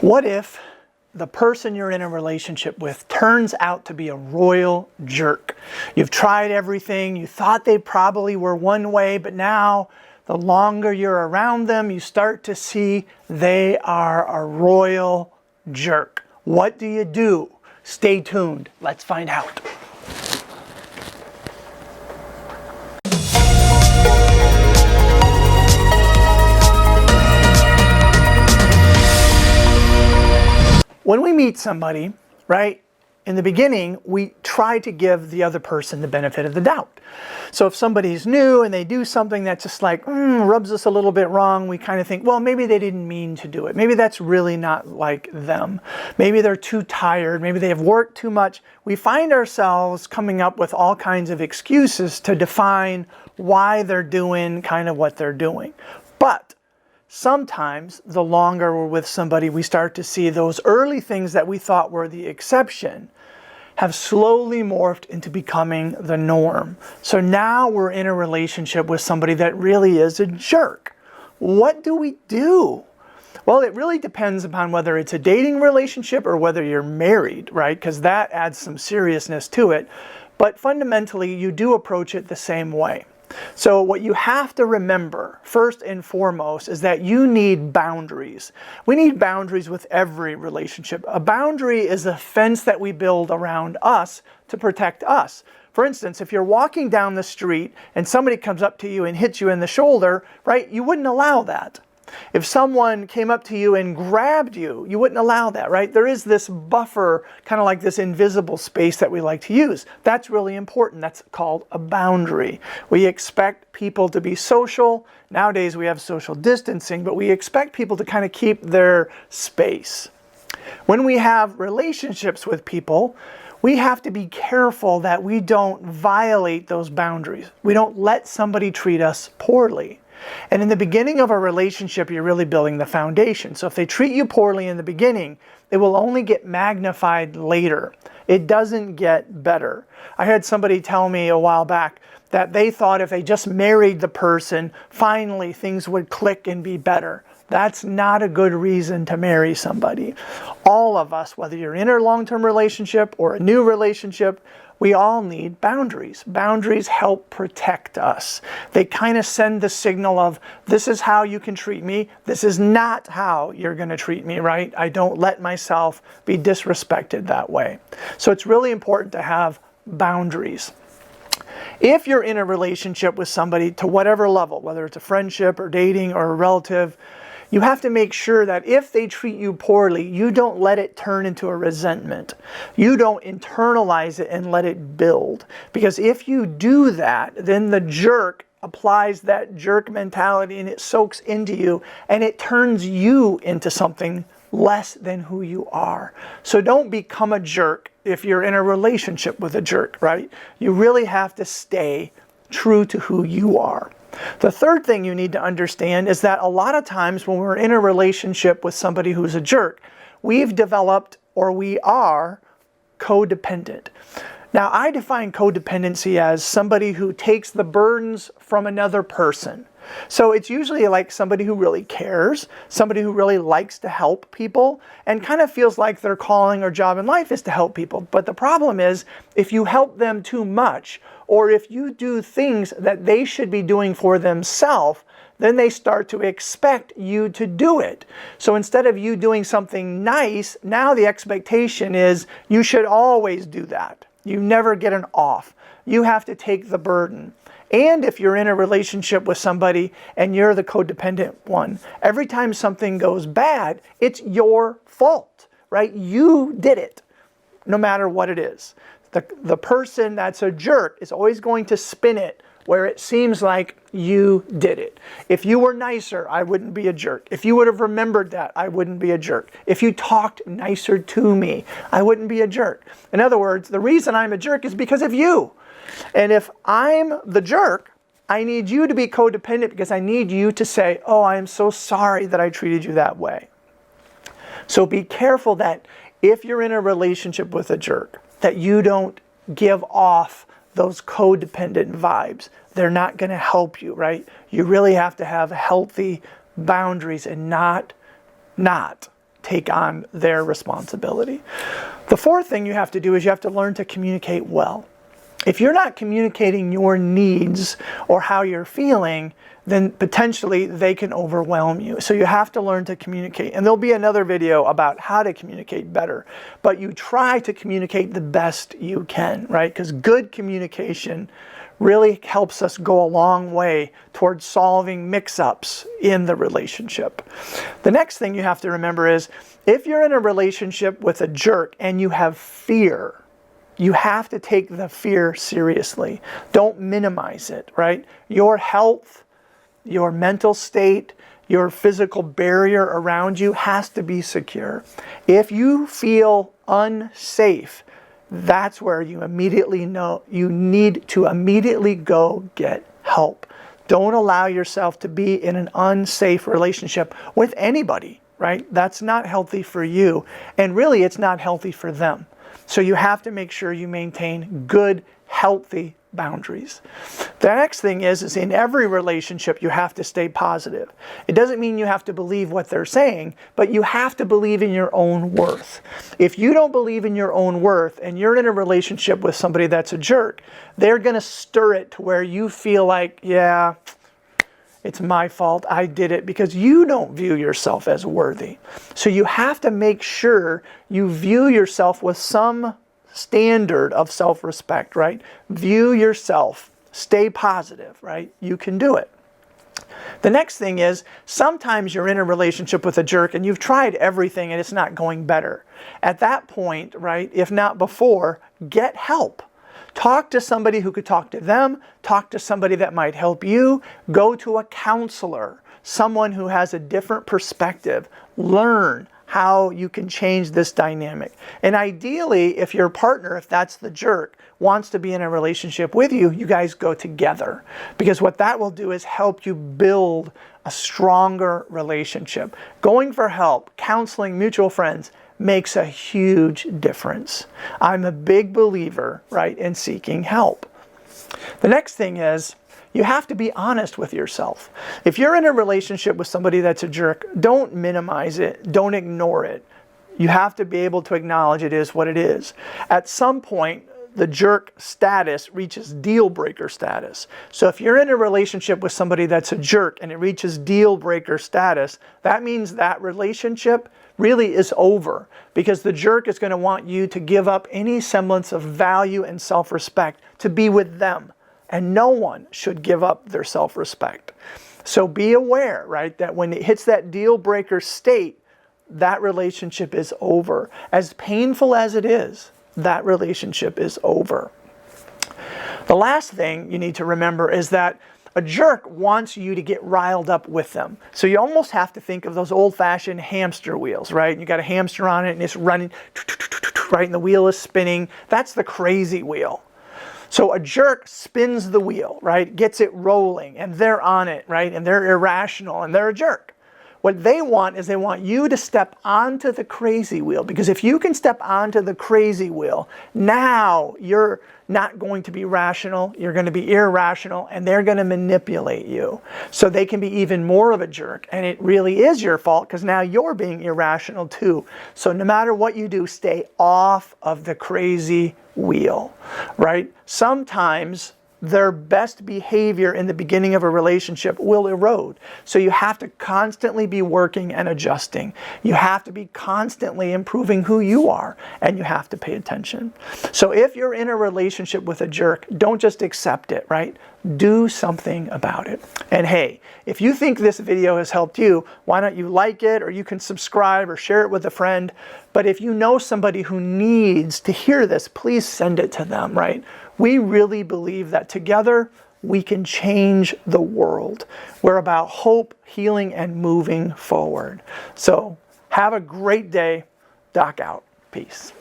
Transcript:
What if the person you're in a relationship with turns out to be a royal jerk? You've tried everything, you thought they probably were one way, but now the longer you're around them, you start to see they are a royal jerk. What do you do? Stay tuned. Let's find out. When we meet somebody, right, in the beginning, we try to give the other person the benefit of the doubt. So if somebody's new and they do something that just like rubs us a little bit wrong, we kind of think, well, maybe they didn't mean to do it. Maybe that's really not like them. Maybe they're too tired. Maybe they have worked too much. We find ourselves coming up with all kinds of excuses to define why they're doing kind of what they're doing. But sometimes the longer we're with somebody, we start to see those early things that we thought were the exception have slowly morphed into becoming the norm. So now we're in a relationship with somebody that really is a jerk. What do we do? Well, it really depends upon whether it's a dating relationship or whether you're married, right? Because that adds some seriousness to it. But fundamentally, you do approach it the same way. So what you have to remember, first and foremost, is that you need boundaries. We need boundaries with every relationship. A boundary is a fence that we build around us to protect us. For instance, if you're walking down the street and somebody comes up to you and hits you in the shoulder, right, you wouldn't allow that. If someone came up to you and grabbed you, you wouldn't allow that, right? There is this buffer, kind of like this invisible space that we like to use. That's really important. That's called a boundary. We expect people to be social. Nowadays we have social distancing, but we expect people to kind of keep their space. When we have relationships with people, we have to be careful that we don't violate those boundaries. We don't let somebody treat us poorly. And in the beginning of a relationship, you're really building the foundation. So if they treat you poorly in the beginning, it will only get magnified later. It doesn't get better. I had somebody tell me a while back that they thought if they just married the person, finally things would click and be better. That's not a good reason to marry somebody. All of us, whether you're in a long-term relationship or a new relationship, we all need boundaries. Boundaries help protect us. They kind of send the signal of, this is how you can treat me. This is not how you're going to treat me, right? I don't let myself be disrespected that way. So it's really important to have boundaries. If you're in a relationship with somebody to whatever level, whether it's a friendship or dating or a relative, you have to make sure that if they treat you poorly, you don't let it turn into a resentment. You don't internalize it and let it build. Because if you do that, then the jerk applies that jerk mentality and it soaks into you and it turns you into something less than who you are. So don't become a jerk if you're in a relationship with a jerk, right? You really have to stay true to who you are. The third thing you need to understand is that a lot of times when we're in a relationship with somebody who's a jerk, we've developed or we are codependent. Now, I define codependency as somebody who takes the burdens from another person. So it's usually like somebody who really cares, somebody who really likes to help people, and kind of feels like their calling or job in life is to help people. But the problem is, if you help them too much, or if you do things that they should be doing for themselves, then they start to expect you to do it. So instead of you doing something nice, now the expectation is you should always do that. You never get an off. You have to take the burden. And if you're in a relationship with somebody and you're the codependent one, every time something goes bad, it's your fault, right? You did it, no matter what it is. The person that's a jerk is always going to spin it where it seems like you did it. If you were nicer, I wouldn't be a jerk. If you would have remembered that, I wouldn't be a jerk. If you talked nicer to me, I wouldn't be a jerk. In other words, the reason I'm a jerk is because of you. And if I'm the jerk, I need you to be codependent because I need you to say, oh, I am so sorry that I treated you that way. So be careful that if you're in a relationship with a jerk, that you don't give off those codependent vibes. They're not going to help you, right? You really have to have healthy boundaries and not take on their responsibility. The fourth thing you have to do is you have to learn to communicate well. If you're not communicating your needs or how you're feeling, then potentially they can overwhelm you. So you have to learn to communicate. And there'll be another video about how to communicate better. But you try to communicate the best you can, right? Because good communication really helps us go a long way towards solving mix-ups in the relationship. The next thing you have to remember is, if you're in a relationship with a jerk and you have fear, you have to take the fear seriously. Don't minimize it, right? Your health, your mental state, your physical barrier around you has to be secure. If you feel unsafe, that's where you immediately know you need to immediately go get help. Don't allow yourself to be in an unsafe relationship with anybody, right? That's not healthy for you. And really, it's not healthy for them. So you have to make sure you maintain good, healthy boundaries. The next thing is in every relationship, you have to stay positive. It doesn't mean you have to believe what they're saying, but you have to believe in your own worth. If you don't believe in your own worth and you're in a relationship with somebody that's a jerk, they're going to stir it to where you feel like, yeah, it's my fault, I did it, because you don't view yourself as worthy. So you have to make sure you view yourself with some standard of self-respect, right? View yourself, stay positive, right? You can do it. The next thing is, sometimes you're in a relationship with a jerk and you've tried everything and it's not going better. At that point, right, if not before, get help. Talk to somebody who could talk to them, talk to somebody that might help you, go to a counselor, someone who has a different perspective. Learn how you can change this dynamic. And ideally, if your partner, if that's the jerk, wants to be in a relationship with you, you guys go together. Because what that will do is help you build a stronger relationship. Going for help, counseling, mutual friends, makes a huge difference. I'm a big believer, right, in seeking help. The next thing is, you have to be honest with yourself. If you're in a relationship with somebody that's a jerk, don't minimize it, don't ignore it. You have to be able to acknowledge it is what it is. At some point, the jerk status reaches deal breaker status. So if you're in a relationship with somebody that's a jerk and it reaches deal breaker status, that means that relationship really is over, because the jerk is going to want you to give up any semblance of value and self-respect to be with them. And no one should give up their self-respect. So be aware, right, that when it hits that deal breaker state, that relationship is over. As painful as it is, that relationship is over. The last thing you need to remember is that a jerk wants you to get riled up with them. So you almost have to think of those old-fashioned hamster wheels, right? You got a hamster on it and it's running, right, and the wheel is spinning. That's the crazy wheel. So a jerk spins the wheel, right? Gets it rolling, and they're on it, right? And they're irrational, and they're a jerk. What they want is they want you to step onto the crazy wheel, because if you can step onto the crazy wheel, now you're not going to be rational, you're going to be irrational, and they're going to manipulate you. So they can be even more of a jerk, and it really is your fault because now you're being irrational too. So no matter what you do, stay off of the crazy wheel, right? Sometimes their best behavior in the beginning of a relationship will erode. So you have to constantly be working and adjusting. You have to be constantly improving who you are, and you have to pay attention. So if you're in a relationship with a jerk, don't just accept it, right? Do something about it. And hey, if you think this video has helped you, why don't you like it, or you can subscribe or share it with a friend. But if you know somebody who needs to hear this, please send it to them, right? We really believe that together we can change the world. We're about hope, healing, and moving forward. So have a great day. Doc out. Peace.